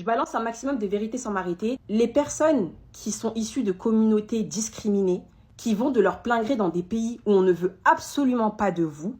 Je balance un maximum de vérité sans m'arrêter. Les personnes qui sont issues de communautés discriminées, qui vont de leur plein gré dans des pays où on ne veut absolument pas de vous,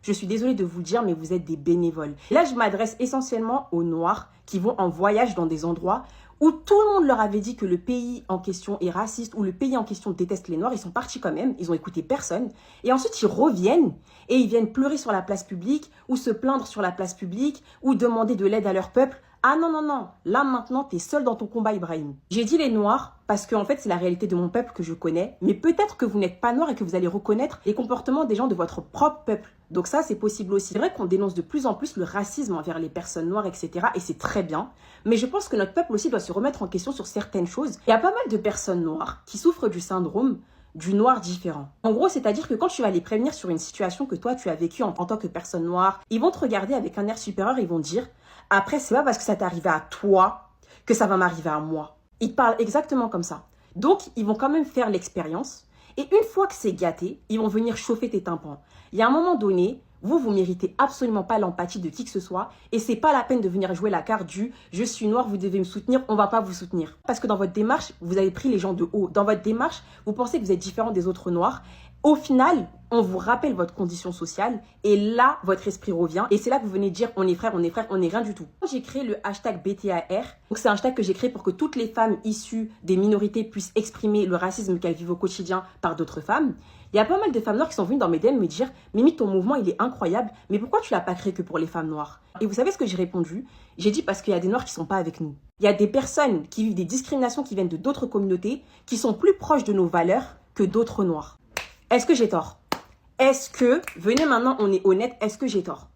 je suis désolée de vous le dire, mais vous êtes des bénévoles. Et là, je m'adresse essentiellement aux Noirs qui vont en voyage dans des endroits où tout le monde leur avait dit que le pays en question est raciste, ou le pays en question déteste les Noirs. Ils sont partis quand même, ils ont écouté personne. Et ensuite, ils reviennent et ils viennent pleurer sur la place publique, ou se plaindre sur la place publique, ou demander de l'aide à leur peuple. Ah non, non, non, là maintenant, t'es seul dans ton combat, Ibrahim. J'ai dit les Noirs parce qu'en fait, c'est la réalité de mon peuple que je connais. Mais peut-être que vous n'êtes pas Noir et que vous allez reconnaître les comportements des gens de votre propre peuple. Donc ça, c'est possible aussi. C'est vrai qu'on dénonce de plus en plus le racisme envers les personnes noires, etc. Et c'est très bien. Mais je pense que notre peuple aussi doit se remettre en question sur certaines choses. Il y a pas mal de personnes noires qui souffrent du syndrome du noir différent. En gros, c'est-à-dire que quand tu vas les prévenir sur une situation que toi, tu as vécue en tant que personne noire, ils vont te regarder avec un air supérieur et ils vont dire « Après, c'est pas parce que ça t'est arrivé à toi que ça va m'arriver à moi. » Ils te parlent exactement comme ça. Donc, ils vont quand même faire l'expérience. Et une fois que c'est gâté, ils vont venir chauffer tes tympans. Il y a un moment donné, vous méritez absolument pas l'empathie de qui que ce soit. Et c'est pas la peine de venir jouer la carte du « je suis noir, vous devez me soutenir, on va pas vous soutenir ». Parce que dans votre démarche, vous avez pris les gens de haut. Dans votre démarche, vous pensez que vous êtes différent des autres noirs. Au final, on vous rappelle votre condition sociale et là, votre esprit revient. Et c'est là que vous venez dire on est frères, on est frères, on est rien du tout. J'ai créé le hashtag BTAR. Donc c'est un hashtag que j'ai créé pour que toutes les femmes issues des minorités puissent exprimer le racisme qu'elles vivent au quotidien par d'autres femmes. Il y a pas mal de femmes noires qui sont venues dans mes DM me dire « Mimi, ton mouvement, il est incroyable, mais pourquoi tu l'as pas créé que pour les femmes noires ?» Et vous savez ce que j'ai répondu? J'ai dit parce qu'il y a des noirs qui sont pas avec nous. Il y a des personnes qui vivent des discriminations qui viennent de d'autres communautés, qui sont plus proches de nos valeurs que d'autres noirs. Est-ce que j'ai tort? Est-ce que, venez maintenant, on est honnête, est-ce que j'ai tort?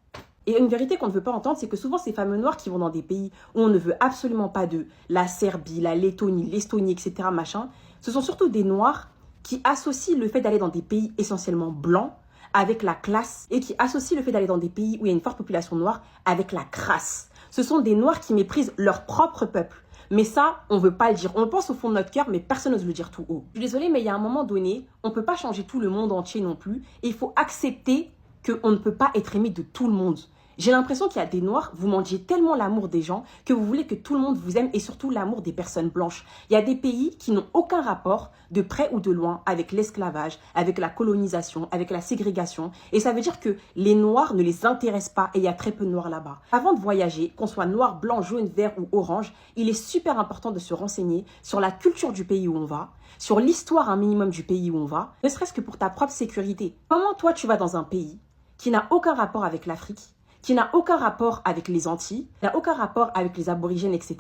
Et une vérité qu'on ne veut pas entendre, c'est que souvent ces femmes noires qui vont dans des pays où on ne veut absolument pas d'eux, la Serbie, la Lettonie, l'Estonie, etc., machin, ce sont surtout des noirs qui associent le fait d'aller dans des pays essentiellement blancs avec la classe et qui associent le fait d'aller dans des pays où il y a une forte population noire avec la crasse. Ce sont des noirs qui méprisent leur propre peuple. Mais ça, on ne veut pas le dire. On le pense au fond de notre cœur, mais personne n'ose le dire tout haut. Je suis désolée, mais il y a un moment donné, on ne peut pas changer tout le monde entier non plus. Et il faut accepter qu'on ne peut pas être aimé de tout le monde. J'ai l'impression qu'il y a des noirs, vous mendiez tellement l'amour des gens que vous voulez que tout le monde vous aime et surtout l'amour des personnes blanches. Il y a des pays qui n'ont aucun rapport, de près ou de loin, avec l'esclavage, avec la colonisation, avec la ségrégation. Et ça veut dire que les noirs ne les intéressent pas et il y a très peu de noirs là-bas. Avant de voyager, qu'on soit noir, blanc, jaune, vert ou orange, il est super important de se renseigner sur la culture du pays où on va, sur l'histoire un minimum du pays où on va, ne serait-ce que pour ta propre sécurité. Comment toi tu vas dans un pays qui n'a aucun rapport avec l'Afrique, qui n'a aucun rapport avec les Antilles, qui n'a aucun rapport avec les aborigènes, etc.